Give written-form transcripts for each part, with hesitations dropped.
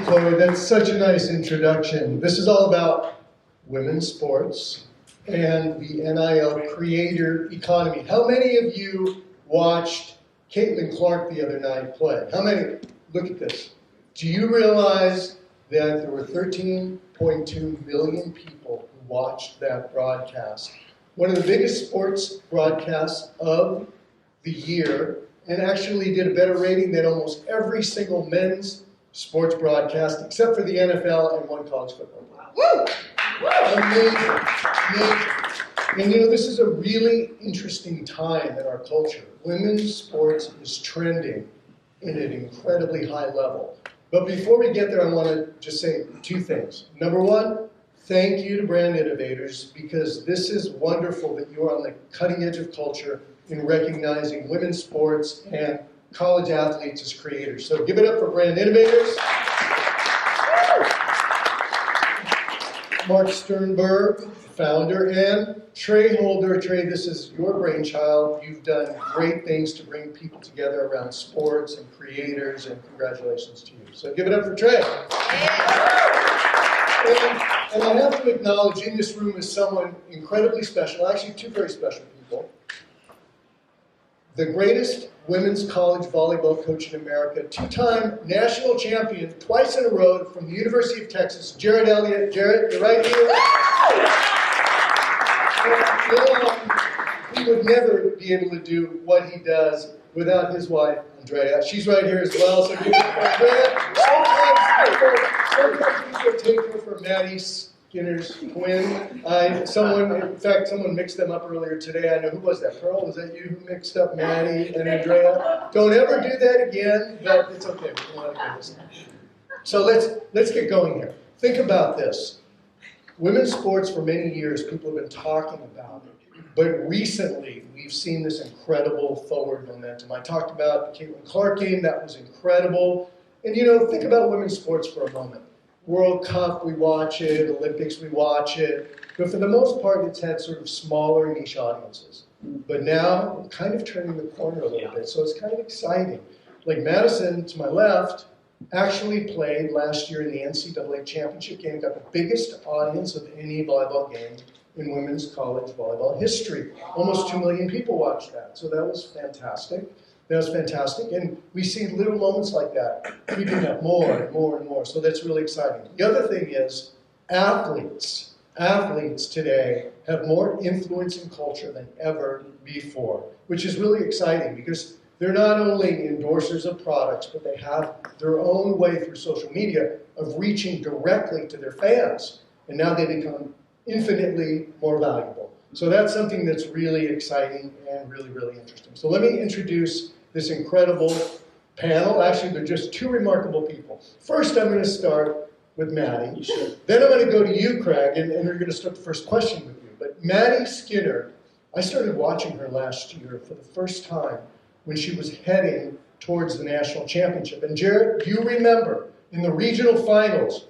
Chloe. That's such a nice introduction. This is all about women's sports and the NIL creator economy. How many of you watched Caitlin Clark the other night play? How many? Look at this. Do you realize that there were 13.2 million people who watched that broadcast? One of the biggest sports broadcasts of the year, and actually did a better rating than almost every single men's sports broadcast, except for the NFL and one college football. Woo! Amazing, amazing. And you know, this is a really interesting time in our culture. Women's sports is trending at an incredibly high level. But before we get there, I want to just say two things. Number one, thank you to Brand Innovators, because this is wonderful that you are on the cutting edge of culture in recognizing women's sports and college athletes as creators. So give it up for Brand Innovators. Mark Sternberg, founder, and Trey Holder. Trey, this is your brainchild. You've done great things to bring people together around sports and creators, and congratulations to you. So give it up for Trey. And I have to acknowledge in this room is someone incredibly special, actually two very special people. The greatest women's college volleyball coach in America, two-time national champion, twice in a row from the University of Texas, Jared Elliott. Jared, you're right here. He would never be able to do what he does without his wife, Andrea. She's right here as well, so give it up for Andrea. Sometimes people take her for Maddie Skinner's twin. Someone mixed them up earlier today. I know, who was that? Pearl, was that you who mixed up Maddie and Andrea? Don't ever do that again, but it's okay. We can let it go this time. So let's get going here. Think about this. Women's sports for many years, people have been talking about it. But recently, we've seen this incredible forward momentum. I talked about the Caitlin Clark game. That was incredible. And you know, think about women's sports for a moment. World Cup, we watch it. Olympics, we watch it. But for the most part, it's had sort of smaller niche audiences. But now, we're kind of turning the corner a little bit. So it's kind of exciting. Like Madisen, to my left, actually played last year in the NCAA championship game, got the biggest audience of any volleyball game in women's college volleyball history. Almost 2 million people watched that, so that was fantastic. That was fantastic, and we see little moments like that creeping up more and more and more, so that's really exciting. The other thing is athletes today have more influence in culture than ever before, which is really exciting because they're not only endorsers of products, but they have their own way through social media of reaching directly to their fans. And now they become infinitely more valuable. So that's something that's really exciting and really, really interesting. So let me introduce this incredible panel. Actually, they're just two remarkable people. First, I'm going to start with Maddie. Then I'm going to go to you, Craig, and we're going to start the first question with you. But Maddie Skinner, I started watching her last year for the first time when she was heading towards the national championship. And Jared, you remember, in the regional finals,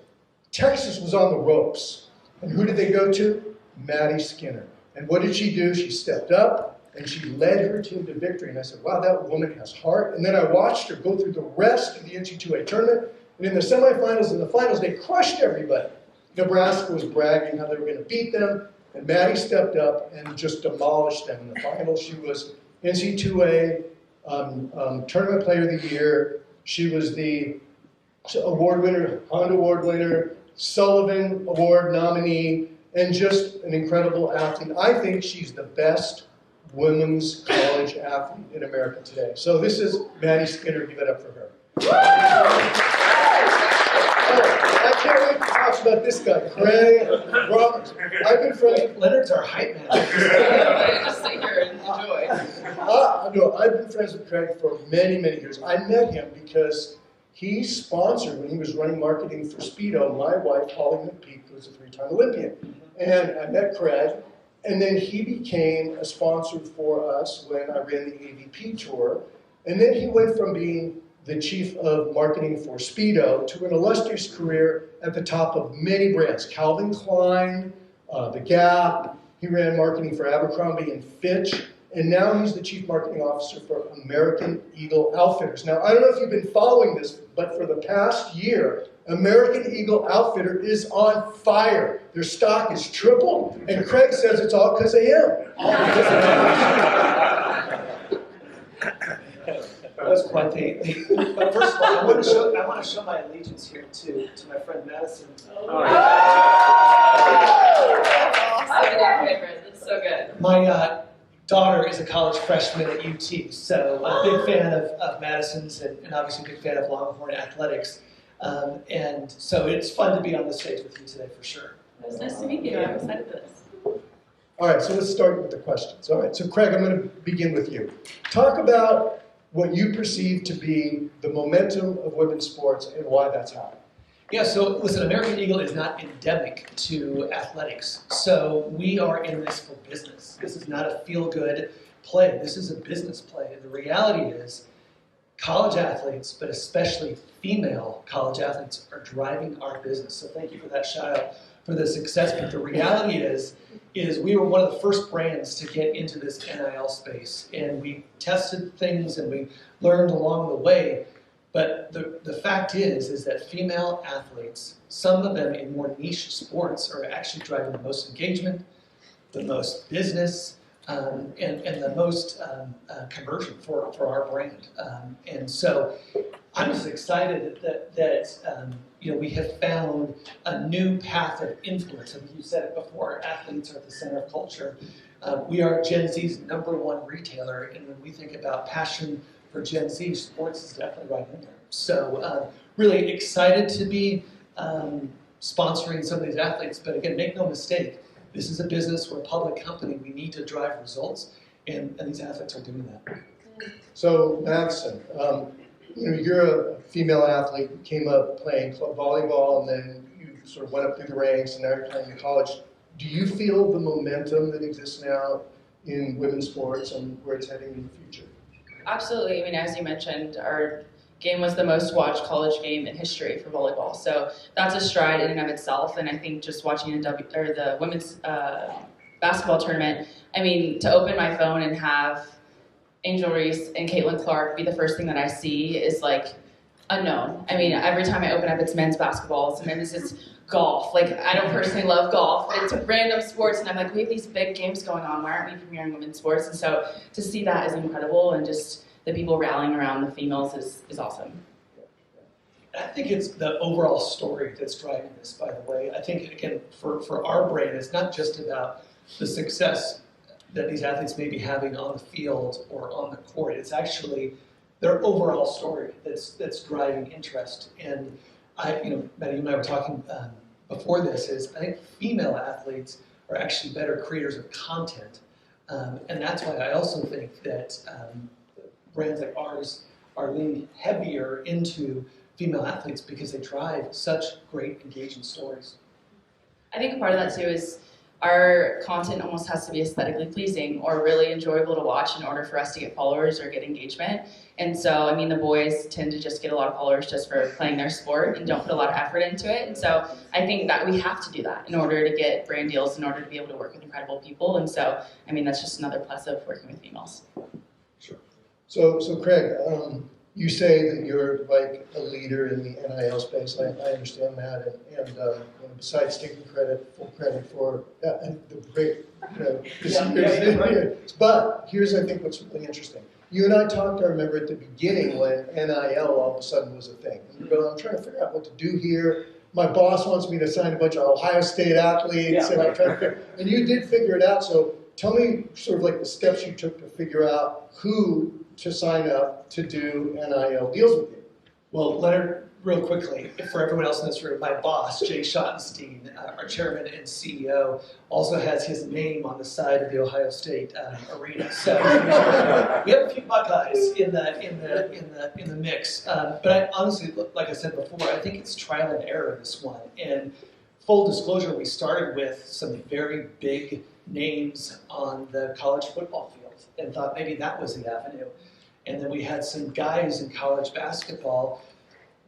Texas was on the ropes. And who did they go to? Maddie Skinner. And what did she do? She stepped up and she led her team to victory. And I said, wow, that woman has heart. And then I watched her go through the rest of the NCAA tournament. And in the semifinals and the finals, they crushed everybody. Nebraska was bragging how they were going to beat them. And Maddie stepped up and just demolished them in the finals. She was NCAA Tournament Player of the Year. She was the award winner, Honda Award winner, Sullivan Award nominee, and just an incredible athlete. I think she's the best women's college athlete in America today. So this is Maddie Skinner. Give it up for her. I can't wait to talk about this guy, Craig Brommers. I've been friends with Leonard's our hype man. Just sit here and enjoy. No, I've been friends with Craig for many, many years. I met him because he sponsored, when he was running marketing for Speedo, my wife, Holly McPeak, who was a 3-time Olympian. And I met Craig, and then he became a sponsor for us when I ran the AVP tour. And then he went from being the chief of marketing for Speedo to an illustrious career at the top of many brands. Calvin Klein, The Gap. He ran marketing for Abercrombie and Fitch. And now he's the Chief Marketing Officer for American Eagle Outfitters. Now, I don't know if you've been following this, but for the past year, American Eagle Outfitter is on fire. Their stock is tripled, and Craig says it's all because of him. That's quite the but first of all, I want to show my allegiance here to my friend Madison. Favorite. It's so good. My daughter is a college freshman at UT, so I'm a big fan of Madison's and obviously a big fan of Longhorn athletics. And so it's fun to be on the stage with you today for sure. It was nice to meet you. I'm excited for this. All right, so let's start with the questions. All right, so Craig, I'm going to begin with you. Talk about what you perceive to be the momentum of women's sports and why that's happening. Yeah, so listen, American Eagle is not endemic to athletics. So we are in this for business. This is not a feel-good play. This is a business play. And the reality is college athletes, but especially female college athletes, are driving our business. So thank you for that shout-out for the success. But the reality is we were one of the first brands to get into this NIL space. And we tested things and we learned along the way. But the fact is that female athletes, some of them in more niche sports, are actually driving the most engagement, the most business, and the most conversion for our brand. And so I'm just excited that we have found a new path of influence. And you said it before, athletes are at the center of culture. We are Gen Z's #1 retailer, and when we think about passion for Gen Z, sports is definitely right in there. So really excited to be sponsoring some of these athletes. But again, make no mistake, this is a business, we're a public company, we need to drive results, and these athletes are doing that. So Madison, you're a female athlete, you came up playing club volleyball, and then you sort of went up through the ranks, and now you're playing in college. Do you feel the momentum that exists now in women's sports and where it's heading in the future? Absolutely. I mean, as you mentioned, our game was the most watched college game in history for volleyball. So that's a stride in and of itself. And I think just watching the women's basketball tournament, I mean, to open my phone and have Angel Reese and Caitlin Clark be the first thing that I see is like unknown. I mean, every time I open up, it's men's basketball. Sometimes it's golf. Like, I don't personally love golf. It's random sports, and I'm like, we have these big games going on. Why aren't we premiering women's sports? And so to see that is incredible, and just the people rallying around the females is awesome. I think it's the overall story that's driving this, by the way. I think, again, for our brand, it's not just about the success that these athletes may be having on the field or on the court. It's actually their overall story that's driving interest. And Maddie, you and I were talking before this, is I think female athletes are actually better creators of content. And that's why I also think that brands like ours are leaning heavier into female athletes because they drive such great engaging stories. I think part of that too is our content almost has to be aesthetically pleasing or really enjoyable to watch in order for us to get followers or get engagement. And so, I mean, the boys tend to just get a lot of followers just for playing their sport and don't put a lot of effort into it. And so I think that we have to do that in order to get brand deals, in order to be able to work with incredible people. And so, I mean, that's just another plus of working with females. Sure. So Craig, you say that you're like a leader in the NIL space. I understand that, and besides taking full credit for the great, but here's I think what's really interesting. You and I talked, I remember at the beginning when NIL all of a sudden was a thing. You go, I'm trying to figure out what to do here. My boss wants me to sign a bunch of Ohio State athletes, and I'm trying to figure. And you did figure it out. So tell me sort of like the steps you took to figure out who to sign up to do NIL deals with you. Well, Leonard, real quickly, for everyone else in this room, my boss, Jay Schottenstein, our chairman and CEO, also has his name on the side of the Ohio State arena. So we have a few Buckeyes in the mix. But I honestly, like I said before, I think it's trial and error, this one. And full disclosure, we started with some very big names on the college football field and thought maybe that was the avenue. And then we had some guys in college basketball.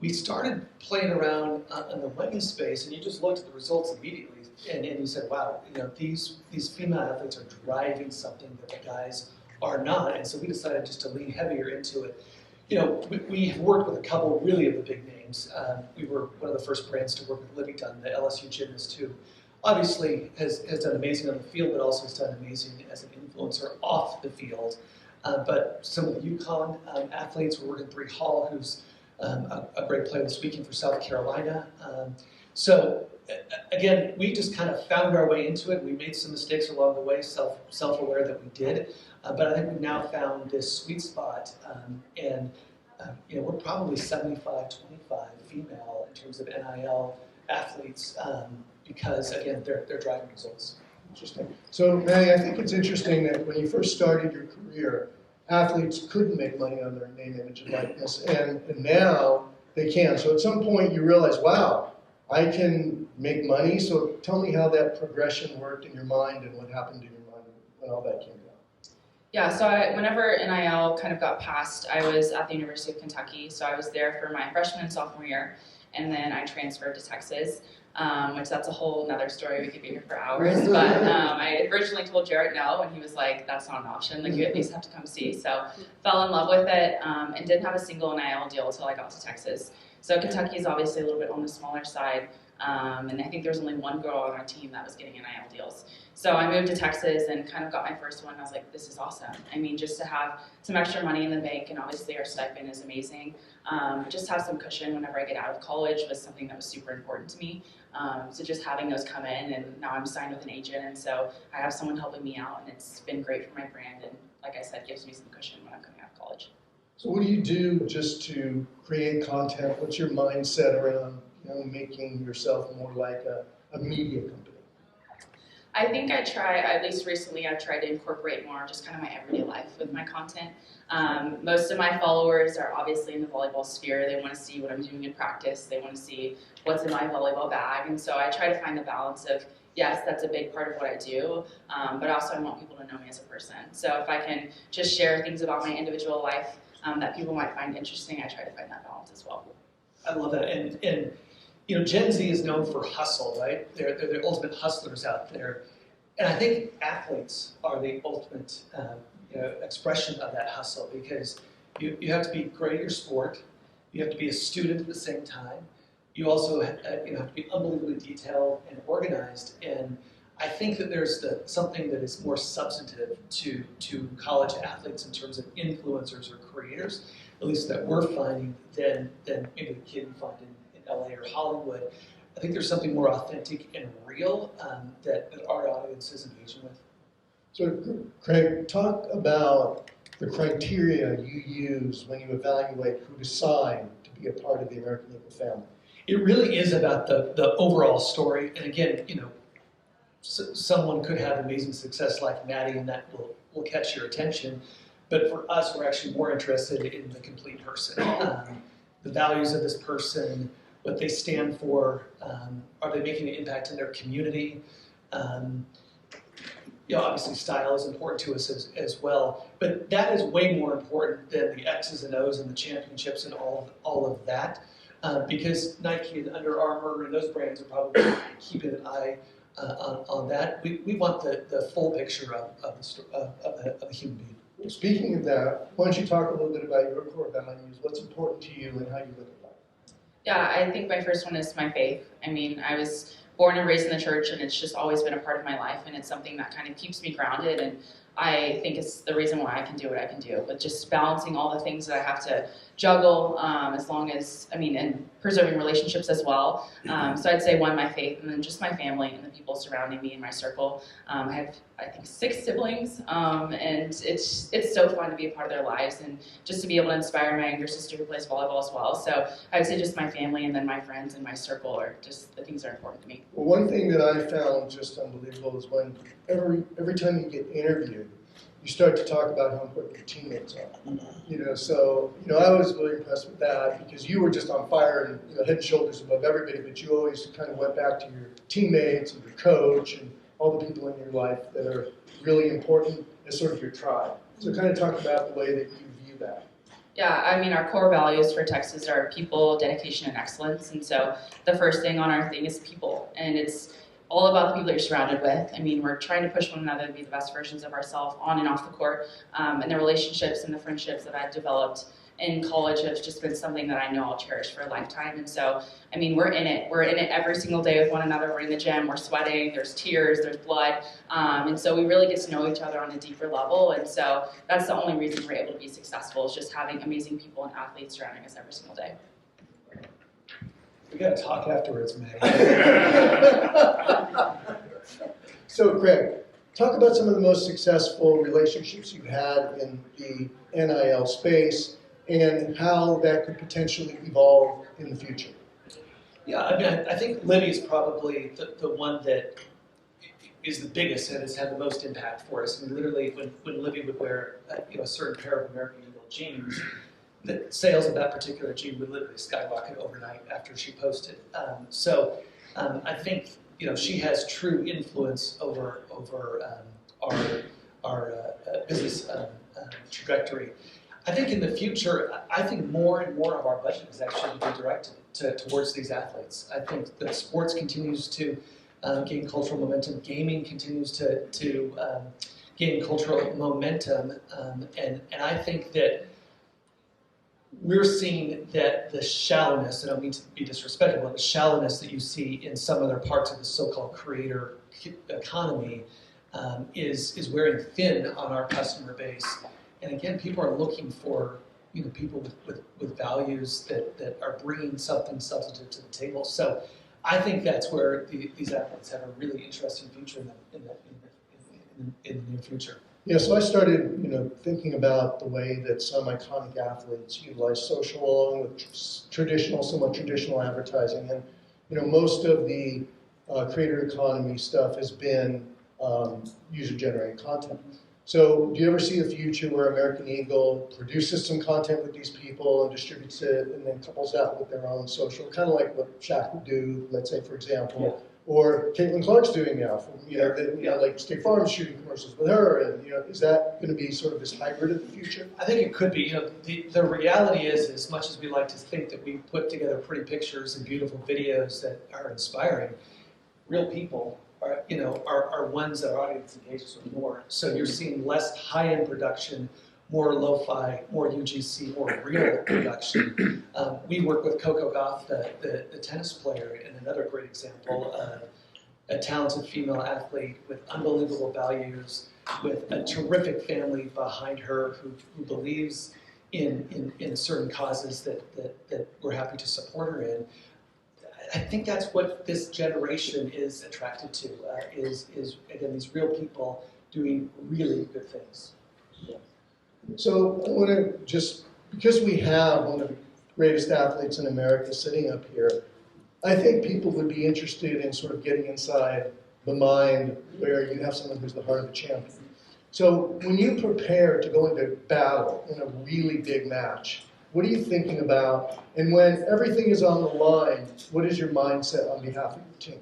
We started playing around in the women's space, and you just looked at the results immediately, and you said, wow, these female athletes are driving something that the guys are not. And so we decided just to lean heavier into it. we have worked with a couple really of the big names. We were one of the first brands to work with Livington, the LSU gymnast, who obviously has done amazing on the field, but also has done amazing as an influencer off the field. But some of the UConn athletes, we're working with Bree Hall, who's a great player this weekend for South Carolina. So again, we just kind of found our way into it. We made some mistakes along the way, self-aware that we did. But I think we've now found this sweet spot, and we're probably 75-25 female in terms of NIL athletes, because again, they're driving results. Interesting. So, Maddie, I think it's interesting that when you first started your career, athletes couldn't make money on their name, image, and likeness, and now they can. So at some point you realize, wow, I can make money. So tell me how that progression worked in your mind and what happened in your mind when all that came down. Yeah, so whenever NIL kind of got passed, I was at the University of Kentucky. So I was there for my freshman and sophomore year, and then I transferred to Texas, which that's a whole nother story. We could be here for hours. But I originally told Jarrett no, and he was like, that's not an option. Like, you at least have to come see. So fell in love with it, and didn't have a single NIL deal until I got to Texas. So Kentucky is obviously a little bit on the smaller side. And I think there was only one girl on our team that was getting NIL deals. So I moved to Texas and kind of got my first one. I was like, this is awesome. I mean, just to have some extra money in the bank, and obviously our stipend is amazing. Just have some cushion whenever I get out of college was something that was super important to me. So just having those come in, and now I'm signed with an agent, and so I have someone helping me out, and it's been great for my brand, and like I said, gives me some cushion when I'm coming out of college. So what do you do just to create content? What's your mindset around making yourself more like a media company? I think I try, at least recently, I've tried to incorporate more just kind of my everyday life with my content. Most of my followers are obviously in the volleyball sphere. They want to see what I'm doing in practice. They want to see what's in my volleyball bag. And so I try to find the balance of, yes, that's a big part of what I do, but also I want people to know me as a person. So if I can just share things about my individual life that people might find interesting, I try to find that balance as well. I love that. And Gen Z is known for hustle, right? They're the ultimate hustlers out there. And I think athletes are the ultimate expression of that hustle, because you have to be great at your sport, you have to be a student at the same time, you also have to be unbelievably detailed and organized. And I think that there's something that is more substantive to college athletes in terms of influencers or creators, at least that we're finding, than maybe the kid you find in LA or Hollywood. I think there's something more authentic and real that our audience is engaging with. So, Craig, talk about the criteria you use when you evaluate who to sign to be a part of the American Eagle family. It really is about the overall story. And again, someone could have amazing success like Maddie, and that will catch your attention. But for us, we're actually more interested in the complete person, the values of this person, what they stand for, are they making an impact in their community? Obviously style is important to us as well, but that is way more important than the X's and O's and the championships and all of that, because Nike and Under Armour and those brands are probably keeping an eye on that. We want the full picture of the human being. Well, speaking of that, why don't you talk a little bit about your core values, what's important to you and how you look at life? Yeah, I think my first one is my faith. I mean, I was born and raised in the church, and it's just always been a part of my life, and it's something that kind of keeps me grounded, and I think it's the reason why I can do what I can do. But just balancing all the things that I have to juggle, and preserving relationships as well. So I'd say one, my faith, and then just my family and the people surrounding me in my circle. I have, I think, 6 siblings, and it's so fun to be a part of their lives, and just to be able to inspire my younger sister who plays volleyball as well. So I would say just my family, and then my friends and my circle are just the things that are important to me. Well, one thing that I found just unbelievable is when every time you get interviewed, you start to talk about how important your teammates are. I was really impressed with that, because you were just on fire and head and shoulders above everybody, but you always kind of went back to your teammates and your coach and all the people in your life that are really important as sort of your tribe. So kind of talk about the way that you view that. Yeah, I mean, our core values for Texas are people, dedication, and excellence. And so the first thing on our thing is people, and it's all about the people that you're surrounded with. I mean, we're trying to push one another to be the best versions of ourselves on and off the court, and the relationships and the friendships that I've developed in college have just been something that I know I'll cherish for a lifetime. And so, I mean, we're in it. We're in it every single day with one another. We're in the gym, we're sweating, there's tears, there's blood. And so we really get to know each other on a deeper level. And so that's the only reason we're able to be successful, is just having amazing people and athletes surrounding us every single day. We got to talk afterwards, Maddie. So, Craig, talk about some of the most successful relationships you've had in the NIL space and how that could potentially evolve in the future. Yeah, I mean, I think Libby is probably the one that is the biggest and has had the most impact for us. I mean, literally, when Libby would wear a certain pair of American Eagle jeans, the sales of that particular jean would literally skyrocket overnight after she posted. I think she has true influence over our business trajectory. I think in the future, I think more and more of our budget is actually being directed towards these athletes. I think that sports continues to gain cultural momentum. Gaming continues to gain cultural momentum, and I think that we're seeing that the shallowness, I don't mean to be disrespectful, but the shallowness that you see in some other parts of the so-called creator economy is wearing thin on our customer base. And again, people are looking for people with values that are bringing something substantive to the table. So I think that's where these athletes have a really interesting future in the near future. Yeah, so I started, thinking about the way that some iconic athletes utilize social along with somewhat traditional advertising. And, most of the creator economy stuff has been user-generated content. So do you ever see a future where American Eagle produces some content with these people and distributes it and then couples that with their own social, kind of like what Shaq would do, let's say, for example, or Caitlin Clark's doing now, like State Farm's shooting commercials with her, and is that going to be sort of this hybrid of the future? I think it could be. The reality is, as much as we like to think that we put together pretty pictures and beautiful videos that are inspiring, real people are ones that our audience engages with more. So you're seeing less high-end production, more lo-fi, more UGC, more real production. We work with Coco Gauff, the tennis player, and another great example of a talented female athlete with unbelievable values, with a terrific family behind her who believes in certain causes that we're happy to support her in. I think that's what this generation is attracted to, is again, these real people doing really good things. So I want to because we have one of the greatest athletes in America sitting up here, I think people would be interested in sort of getting inside the mind where you have someone who's the heart of a champion. So when you prepare to go into battle in a really big match, what are you thinking about? And when everything is on the line, what is your mindset on behalf of your team?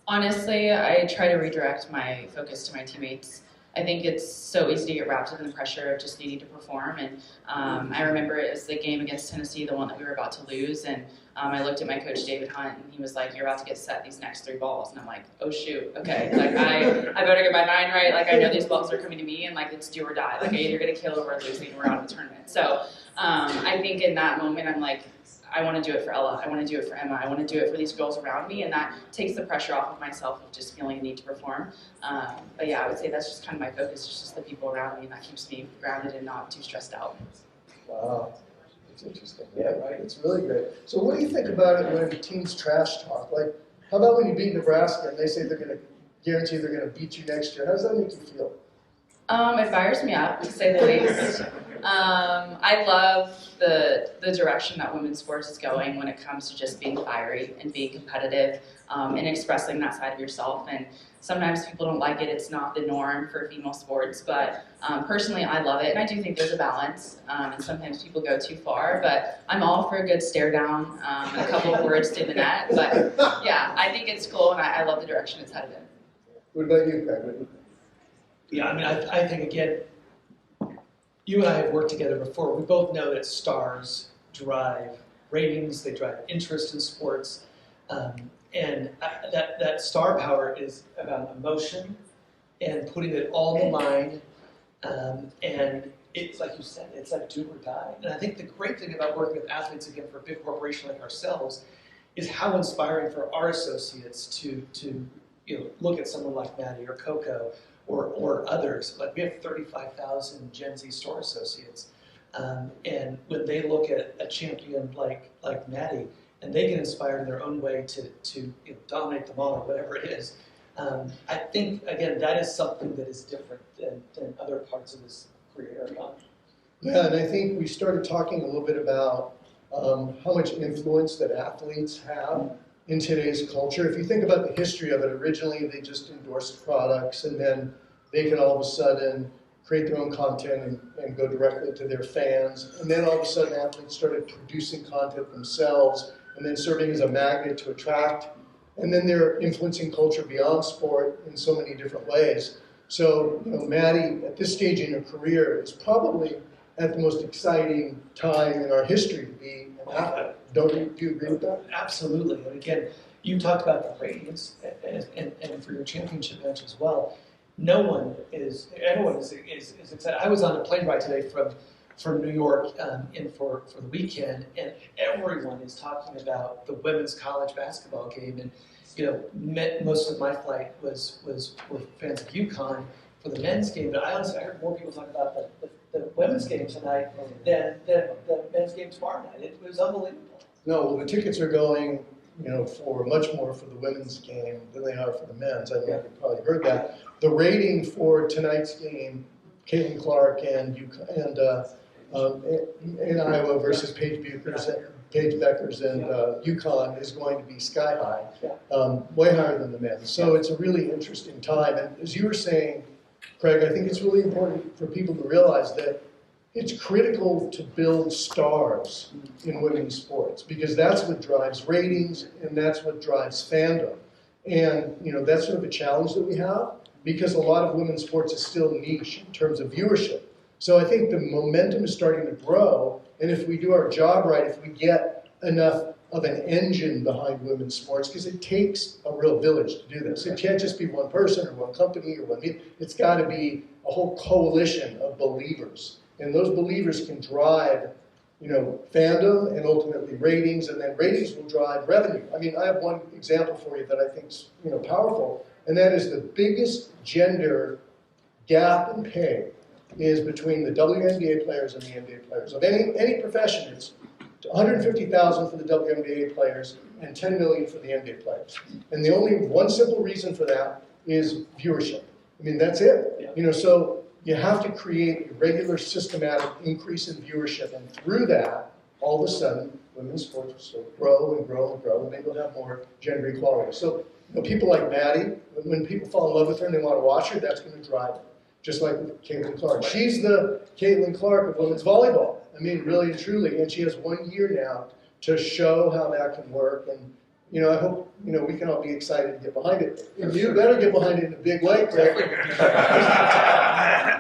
Honestly, I try to redirect my focus to my teammates. I think it's so easy to get wrapped up in the pressure of just needing to perform. And I remember it was the game against Tennessee, the one that we were about to lose. And I looked at my coach, David Hunt, and he was like, "You're about to get set these next 3 balls." And I'm like, "Oh shoot, okay. Like I better get my mind right. Like I know these balls are coming to me, and like it's do or die. Like I either get a kill or we're losing. We're out of the tournament." So I think in that moment, I'm like, I want to do it for Ella. I want to do it for Emma. I want to do it for these girls around me, and that takes the pressure off of myself of just feeling the need to perform. But yeah, I would say that's just kind of my focus, just the people around me, and that keeps me grounded and not too stressed out. Wow, that's interesting. Yeah, right. It's really great. So what do you think about it when teams trash talk? Like, how about when you beat Nebraska and they say they're going to guarantee they're going to beat you next year? How does that make you feel? It fires me up, to say the least. I love the direction that women's sports is going when it comes to just being fiery and being competitive and expressing that side of yourself. And sometimes people don't like it. It's not the norm for female sports. But personally, I love it. And I do think there's a balance. And sometimes people go too far. But I'm all for a good stare down and a couple of words to the net. But yeah, I think it's cool. And I love the direction it's headed in. What about you, Craig? Yeah, I mean, I think, again, you and I have worked together before. We both know that stars drive ratings, they drive interest in sports, and that star power is about emotion and putting it all on the line, and it's like you said, it's like do or die. And I think the great thing about working with athletes, again, for a big corporation like ourselves, is how inspiring for our associates to look at someone like Maddie or Coco or others. Like we have 35,000 Gen Z store associates. And when they look at a champion like Maddie, and they get inspired in their own way to dominate the mall or whatever it is, I think, again, that is something that is different than other parts of this career area. Yeah, and I think we started talking a little bit about how much influence that athletes have in today's culture. If you think about the history of it, originally they just endorsed products, and then they could all of a sudden create their own content and go directly to their fans. And then all of a sudden athletes started producing content themselves and then serving as a magnet to attract. And then they're influencing culture beyond sport in so many different ways. So, Maddie, at this stage in her career, is probably at the most exciting time in our history to be an athlete. Do you agree with that? Absolutely. And again, you talked about the ratings and for your championship match as well. Everyone is excited. I was on a plane ride today from New York in for the weekend, and everyone is talking about the women's college basketball game. And most of my flight were fans of UConn for the men's game, but I honestly heard more people talk about the women's game tonight than the men's game tomorrow night. It was unbelievable. No, well, the tickets are going, for much more for the women's game than they are for the men's. I think you've probably heard that. The rating for tonight's game, Caitlin Clark and in Iowa versus Paige Beckers and UConn is going to be sky high, way higher than the men's. So it's a really interesting time. And as you were saying, Craig, I think it's really important for people to realize that it's critical to build stars in women's sports because that's what drives ratings and that's what drives fandom. And that's sort of a challenge that we have because a lot of women's sports is still niche in terms of viewership. So I think the momentum is starting to grow, and if we do our job right, if we get enough of an engine behind women's sports, because it takes a real village to do this. It can't just be one person or one company or one media. It's got to be a whole coalition of believers. And those believers can drive, fandom and ultimately ratings, and then ratings will drive revenue. I mean, I have one example for you that I think is, powerful, and that is the biggest gender gap in pay is between the WNBA players and the NBA players. Of any profession, it's $150,000 for the WNBA players and $10 million for the NBA players. And the only one simple reason for that is viewership. I mean, that's it. Yeah. So you have to create a regular, systematic increase in viewership, and through that, all of a sudden, women's sports will grow and grow and grow, and then you'll have more gender equality. So, people like Maddie, when people fall in love with her and they want to watch her, that's going to drive it. Just like with Caitlin Clark. She's the Caitlin Clark of women's volleyball. I mean, really and truly. And she has 1 year now to show how that can work. And, I hope, we can all be excited to get behind it. And you better get behind it in a big way, Craig.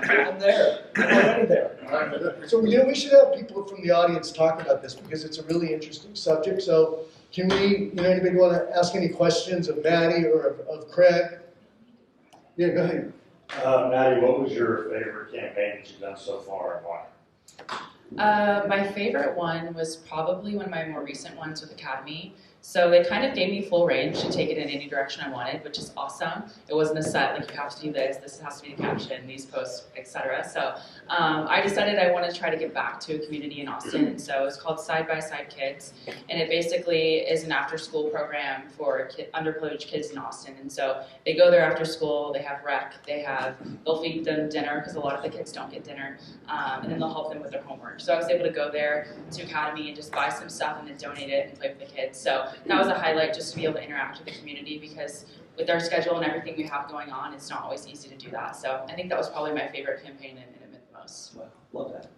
I'm there. I'm already there. So, we should have people from the audience talk about this because it's a really interesting subject. So, can we, anybody want to ask any questions of Maddie or of Craig? Yeah, go ahead. Maddie, what was your favorite campaign that you've done so far and why? My favorite one was probably one of my more recent ones with Academy. So they kind of gave me full range to take it in any direction I wanted, which is awesome. It wasn't a set, like you have to do this has to be the caption, these posts, etc. So I decided I want to try to give back to a community in Austin. So it's called Side by Side Kids, and it basically is an after-school program for underprivileged kids in Austin. And so they go there after school, they have rec, they'll feed them dinner, because a lot of the kids don't get dinner, and then they'll help them with their homework. So I was able to go there to Academy and just buy some stuff and then donate it and play with the kids. So that was a highlight, just to be able to interact with the community, because with our schedule and everything we have going on, it's not always easy to do that. So I think that was probably my favorite campaign, and it meant the most. Wow, love that.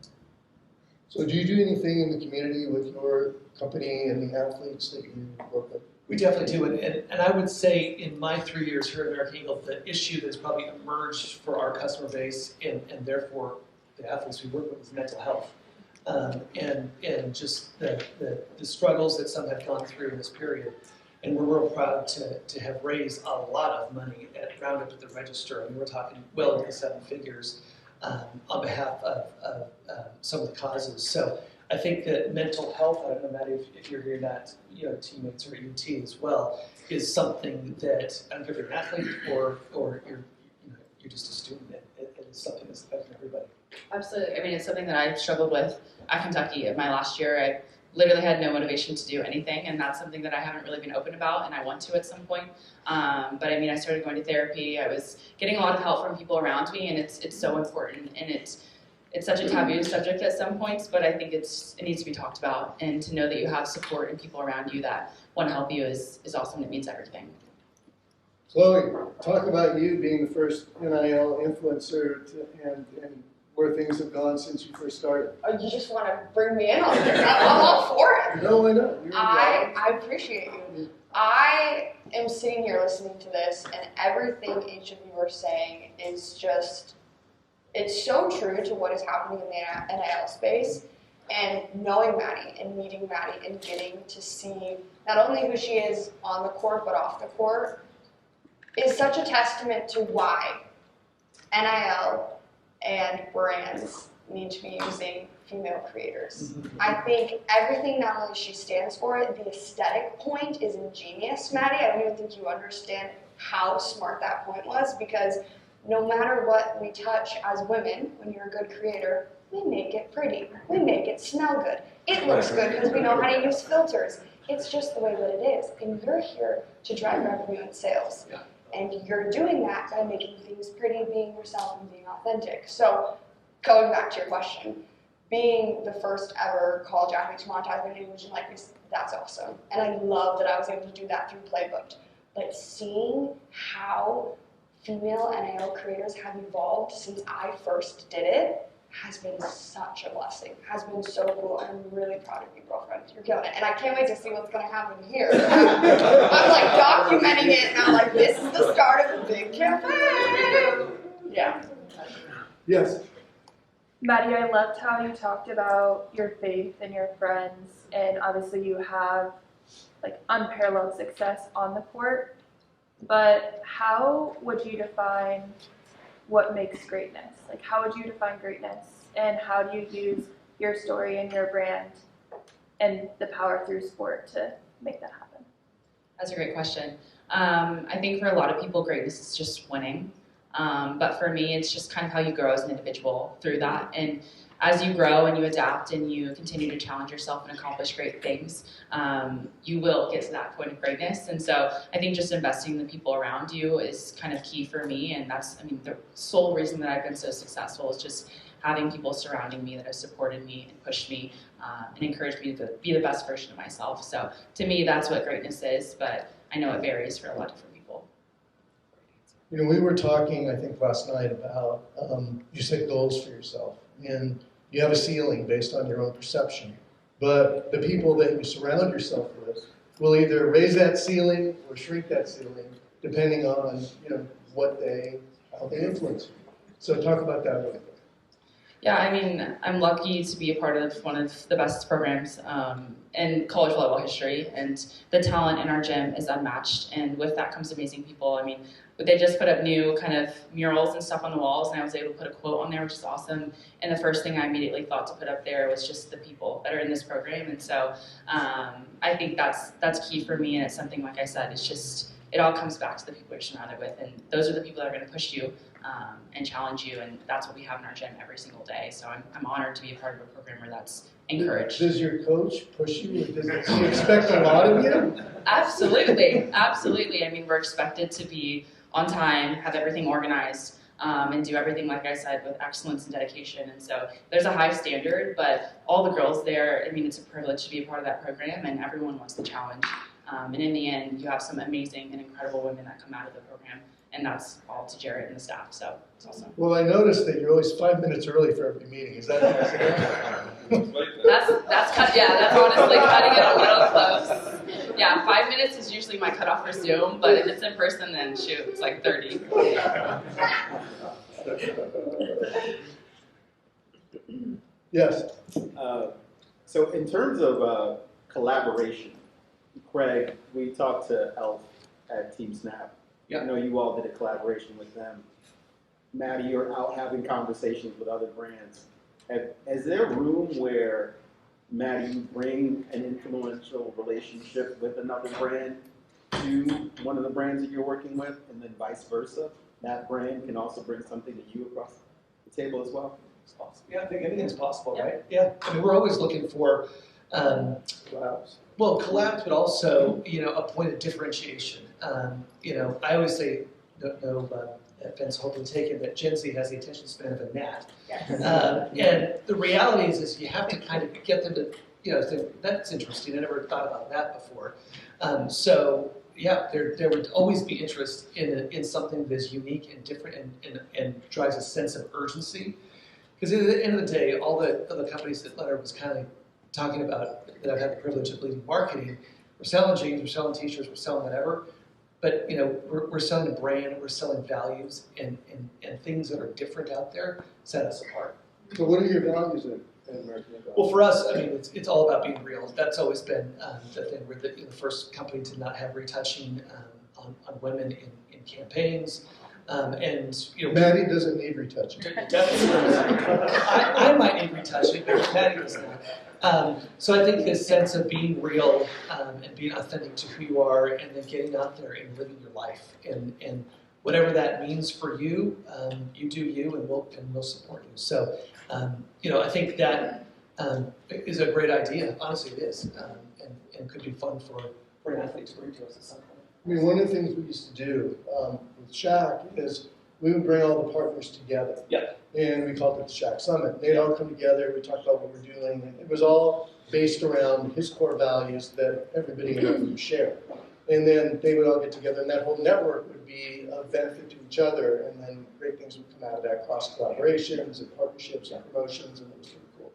So do you do anything in the community with your company and the athletes that you work with? We definitely do, and I would say in my 3 years here at American Eagle, the issue that's probably emerged for our customer base and therefore the athletes we work with is mental health. And just the struggles that some have gone through in this period. And we're real proud to have raised a lot of money at Roundup at the Register. I mean, we're talking well into 7 figures on behalf of some of the causes. So I think that mental health, I don't know, Maddie, if you're here, not teammates or UT as well, is something that I don't care if you're an athlete or you're just a student. It is something that's affecting everybody. Absolutely. I mean, it's something that I struggled with at Kentucky in my last year. I literally had no motivation to do anything, and that's something that I haven't really been open about, and I want to at some point. But I mean, I started going to therapy. I was getting a lot of help from people around me, and it's so important, and it's such a taboo subject at some points, but I think it needs to be talked about, and to know that you have support and people around you that want to help you is awesome. It means everything. Chloe, talk about you being the first NIL influencer and where things have gone since you first started. Oh, you just want to bring me in on this? I'm all for it. No, I know. I appreciate you. I am sitting here listening to this, and everything each of you are saying is just, it's so true to what is happening in the NIL space. And knowing Maddie and meeting Maddie and getting to see not only who she is on the court but off the court is such a testament to why NIL and brands need to be using female creators. I think everything, not only she stands for it, the aesthetic point is ingenious, Maddie. I don't even think you understand how smart that point was, because no matter what we touch as women, when you're a good creator, we make it pretty. We make it smell good. It looks good because we know how to use filters. It's just the way that it is. And you're here to drive revenue and sales. Yeah. And you're doing that by making things pretty, being yourself, and being authentic. So, going back to your question, being the first ever college athlete to monetize their image and likeness, that's awesome. And I love that I was able to do that through Playbooked. But seeing how female NIL creators have evolved since I first did it has been such a blessing, has been so cool, and I'm really proud of you, girlfriend. You're killing it. And I can't wait to see what's going to happen here. I'm like documenting it, and I'm like, this is the start of a big campaign. Yeah. Yes. Maddie, I loved how you talked about your faith and your friends, and obviously you have like unparalleled success on the court, but how would you define what makes greatness? Like, how would you define greatness, and how do you use your story and your brand and the power through sport to make that happen? That's a great question. I think for a lot of people, greatness is just winning. But for me, it's just kind of how you grow as an individual through that. And as you grow and you adapt and you continue to challenge yourself and accomplish great things, you will get to that point of greatness. And so I think just investing in the people around you is kind of key for me. And that's, I mean, the sole reason that I've been so successful is just having people surrounding me that have supported me and pushed me and encouraged me to be the best version of myself. So to me, that's what greatness is, but I know it varies for a lot of different people. You know, we were talking, I think, last night about you set goals for yourself, and you have a ceiling based on your own perception. But the people that you surround yourself with will either raise that ceiling or shrink that ceiling, depending on how they influence you. So talk about that a little bit. Yeah, I mean, I'm lucky to be a part of one of the best programs in college volleyball history, and the talent in our gym is unmatched, and with that comes amazing people. I mean, they just put up new kind of murals and stuff on the walls, and I was able to put a quote on there, which is awesome. And the first thing I immediately thought to put up there was just the people that are in this program, and so I think that's key for me, and it's something, like I said, it's just, it all comes back to the people you're surrounded with, and those are the people that are going to push you and challenge you, and that's what we have in our gym every single day. So I'm honored to be a part of a program where that's encouraged. Does your coach push you? Does he expect a lot of you? Absolutely, absolutely. I mean, we're expected to be on time, have everything organized, and do everything, like I said, with excellence and dedication. And so there's a high standard, but all the girls there, I mean, it's a privilege to be a part of that program, and everyone wants the challenge. And in the end, you have some amazing and incredible women that come out of the program, and that's all to Jarrett and the staff, so it's awesome. Well, I noticed that you're always 5 minutes early for every meeting. Is that That's honestly cutting it a little close. Yeah, 5 minutes is usually my cutoff for Zoom, but if it's in person, then shoot, it's like 30. Yes. So in terms of collaboration, Craig, we talked to Elf at Team Snap. Yeah. I know you all did a collaboration with them. Maddie, you're out having conversations with other brands. Is there room where, Maddie, you bring an influential relationship with another brand to one of the brands that you're working with, and then vice versa? That brand can also bring something to you across the table as well? It's possible. Yeah, I think anything's possible, right? Yeah. I mean, we're always looking for, Collabs. well, collabs, but also, a point of differentiation. I always say, no offense hopefully taken, that Gen Z has the attention span of a gnat. Yes. And the reality is you have to kind of get them to, think, that's interesting, I never thought about that before. There would always be interest in something that is unique and different and drives a sense of urgency. Because at the end of the day, all the companies that Leonard was kind of talking about, that I've had the privilege of leading marketing, we're selling jeans, we're selling t-shirts, we're selling whatever. But we're selling a brand, we're selling values and things that are different out there set us apart. So what are your values in American Eagle? Well, for us, I mean, it's all about being real. That's always been the thing. We're the first company to not have retouching on women in campaigns. Maddie doesn't need retouching. I might need retouching, but Maddie does not. So I think this sense of being real and being authentic to who you are, and then getting out there and living your life, and whatever that means for you, you do you, and we'll support you. So I think that is a great idea. Honestly, it is, and could be fun for an athlete to bring to us at some point. I mean, one of the things we used to do with Shaq is we would bring all the partners together. Yeah. And we called it the Shaq Summit. They'd all come together, we talked about what we're doing, and it was all based around his core values that everybody would share. And then they would all get together, and that whole network would be of benefit to each other, and then great things would come out of that, cross collaborations and partnerships and promotions, and it was sort of cool.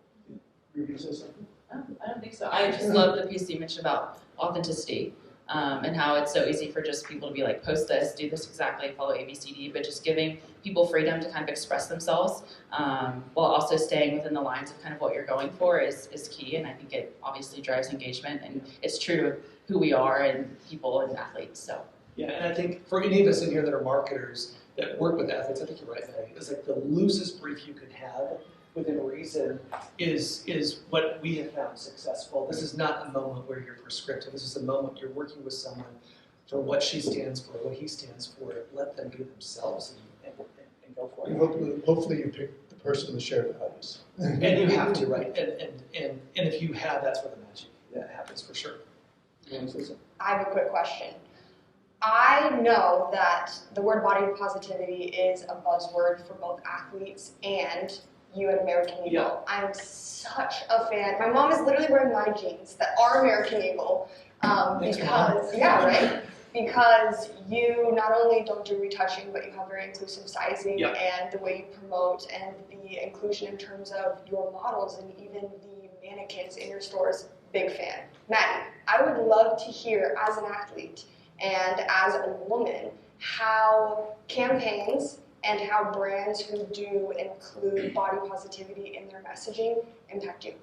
You were going to say something? I don't think so. I just love the piece you mentioned about authenticity. And how it's so easy for just people to be like, post this, do this exactly, follow ABCD, but just giving people freedom to kind of express themselves while also staying within the lines of kind of what you're going for is key. And I think it obviously drives engagement, and it's true to who we are and people and athletes. So yeah, and I think for any of us in here that are marketers that work with athletes, I think you're right, Maddie. It's like the loosest brief you could have within reason is what we have found successful. This is not a moment where you're prescriptive. This is a moment you're working with someone for what she stands for, what he stands for. Let them be themselves and go for it. And hopefully you pick the person with shared values. And you have to, right? And if you have, that's where the magic happens for sure. You want to say something? I have a quick question. I know that the word body positivity is a buzzword for both athletes and you at American Eagle. Yeah. I'm such a fan. My mom is literally wearing my jeans that are American Eagle because, yeah, right? Because you not only don't do retouching, but you have very inclusive sizing and the way you promote and the inclusion in terms of your models and even the mannequins in your stores. Big fan. Maddie, I would love to hear as an athlete and as a woman how campaigns and how brands who do include body positivity in their messaging impact you.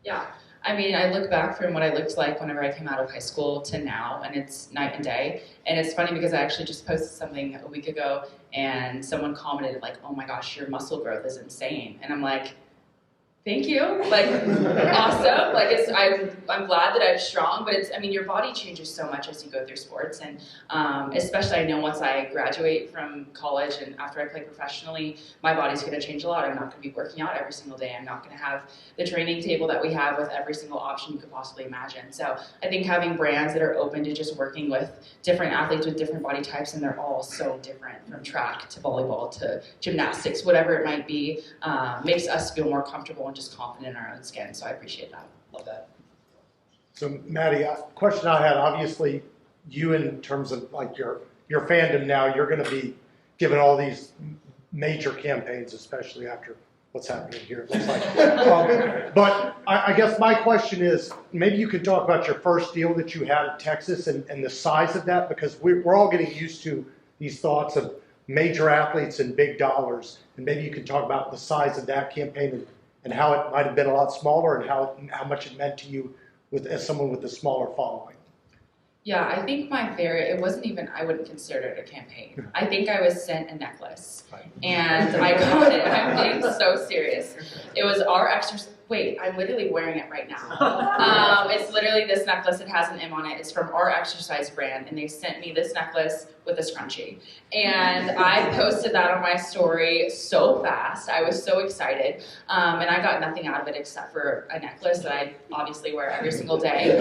yeah, I mean, I look back from what I looked like whenever I came out of high school to now, and it's night and day. And it's funny because I actually just posted something a week ago, and someone commented like, "Oh my gosh, your muscle growth is insane," and I'm like, thank you, like, awesome. Like, I'm glad that I'm strong, but your body changes so much as you go through sports, and especially I know once I graduate from college and after I play professionally, my body's gonna change a lot. I'm not gonna be working out every single day. I'm not gonna have the training table that we have with every single option you could possibly imagine. So I think having brands that are open to just working with different athletes with different body types, and they're all so different, from track to volleyball to gymnastics, whatever it might be, makes us feel more comfortable and just confident in our own skin. So I appreciate that. Love that. So Maddie, a question I had, obviously you in terms of like your fandom now, you're going to be given all these major campaigns, especially after what's happening here, it looks like. But I guess my question is, maybe you could talk about your first deal that you had in Texas and the size of that, because we're all getting used to these thoughts of major athletes and big dollars. And maybe you could talk about the size of that campaign and how it might have been a lot smaller and how much it meant to you as someone with a smaller following. Yeah, I think my favorite, it wasn't even, I wouldn't consider it a campaign. I think I was sent a necklace. And I got it, I'm being so serious. It was our exercise, wait, I'm literally wearing it right now. It's literally this necklace, it has an M on it. It's from our exercise brand, and they sent me this necklace with a scrunchie. And I posted that on my story so fast. I was so excited. And I got nothing out of it except for a necklace that I obviously wear every single day.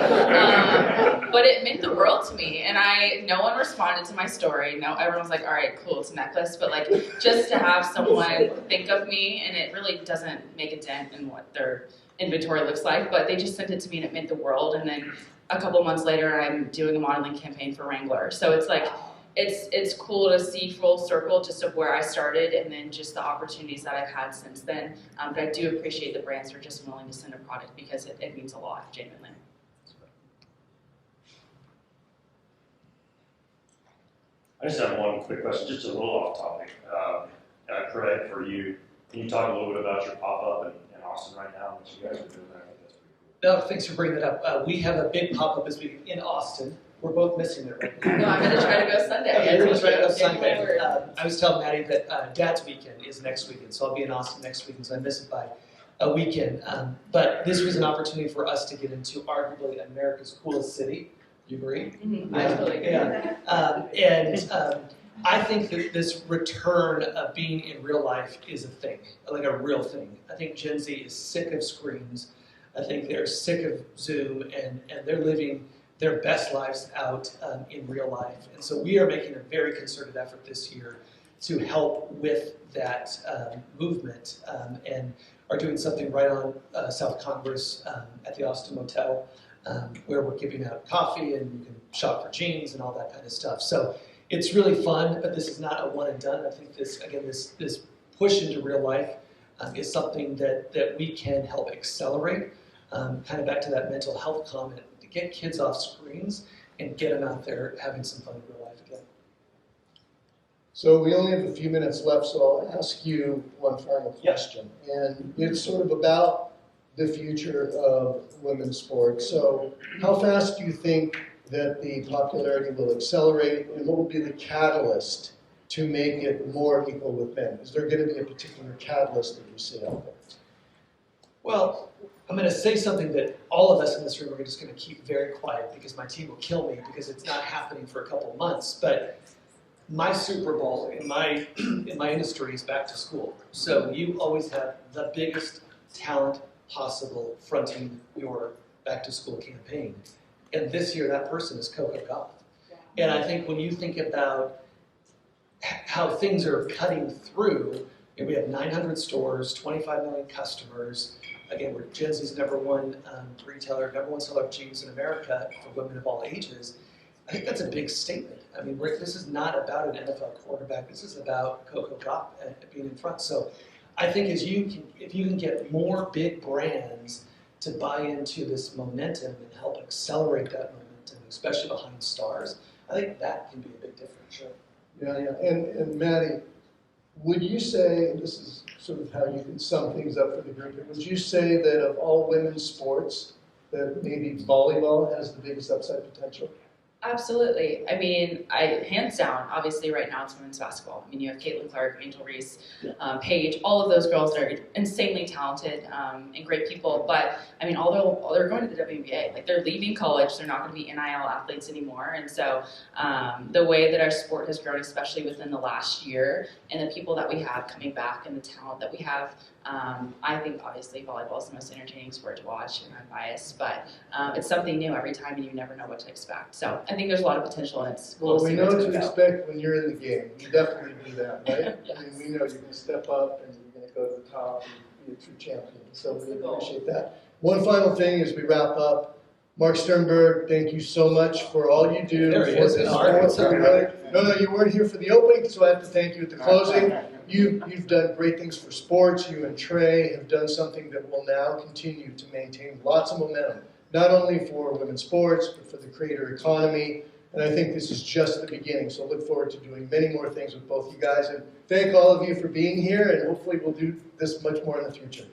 But it meant the world to me, and no one responded to my story. No, everyone was like, all right, cool, it's a necklace. But like, just to have someone think of me, and it really doesn't make a dent in what their inventory looks like, but they just sent it to me and it meant the world. And then a couple months later, I'm doing a modeling campaign for Wrangler. So it's like, it's cool to see full circle just of where I started and then just the opportunities that I've had since then. But I do appreciate the brands for just willing to send a product because it means a lot, genuinely. I just have one quick question, just a little off topic. Craig, for you, can you talk a little bit about your pop-up in Austin right now, what you guys are doing there? I think that's pretty cool. No, thanks for bringing that up. We have a big pop-up this week in Austin. We're both missing it right now. No, I'm going to try to go Sunday. Everyone's right up Sunday. I was telling Maddie that Dad's weekend is next weekend, so I'll be in Austin next weekend, so I miss it by a weekend. But this was an opportunity for us to get into arguably America's coolest city. You agree? Mm-hmm. I totally agree. Yeah. I think that this return of being in real life is a thing, like a real thing. I think Gen Z is sick of screens. I think they're sick of Zoom, and they're living their best lives out in real life. And so we are making a very concerted effort this year to help with that movement and are doing something right on South Congress at the Austin Motel where we're giving out coffee and you can shop for jeans and all that kind of stuff. So it's really fun, but this is not a one and done. I think this push into real life is something that we can help accelerate. Kind of back to that mental health comment, to get kids off screens and get them out there having some fun in real life again. So we only have a few minutes left, so I'll ask you one final question. And it's sort of about the future of women's sports. So how fast do you think that the popularity will accelerate, and what will be the catalyst to make it more equal with men? Is there going to be a particular catalyst that you see out there? Well, I'm going to say something that all of us in this room are just going to keep very quiet because my team will kill me because it's not happening for a couple of months. But my Super Bowl in my industry is back to school. So you always have the biggest talent possible fronting your back to school campaign. And this year that person is Coco Gauff. And I think when you think about how things are cutting through, and we have 900 stores, 25 million customers. Again, we're Gen Z's number one retailer, number one seller of jeans in America for women of all ages. I think that's a big statement. I mean, this is not about an NFL quarterback. This is about Coco Gauff being in front. So I think if you can get more big brands to buy into this momentum and help accelerate that momentum, especially behind stars, I think that can be a big difference. Sure. Yeah. And Maddie, would you say, and this is sort of how you can sum things up for the group, would you say that of all women's sports, that maybe volleyball has the biggest upside potential? Absolutely. I mean, hands down, obviously right now it's women's basketball. I mean, you have Caitlin Clark, Angel Reese, Paige, all of those girls that are insanely talented and great people. But I mean, although they're going to the WNBA, like they're leaving college, they're not going to be NIL athletes anymore. And so the way that our sport has grown, especially within the last year, and the people that we have coming back and the talent that we have, I think obviously volleyball is the most entertaining sport to watch, and I'm biased, but it's something new every time and you never know what to expect. So I think there's a lot of potential and it's cool to see Well, we know what's what to going to go. expect when you're in the game. You definitely do that, right? Yes. I mean, we know you're going to step up and you're going to go to the top and be a true champion. So we appreciate that. One final thing as we wrap up. Mark Sternberg, thank you so much for all you do. There he is. No, you weren't here for the opening, so I have to thank you at the closing. You've done great things for sports. You and Trey have done something that will now continue to maintain lots of momentum, not only for women's sports, but for the creator economy. And I think this is just the beginning. So look forward to doing many more things with both you guys. And thank all of you for being here. And hopefully we'll do this much more in the future.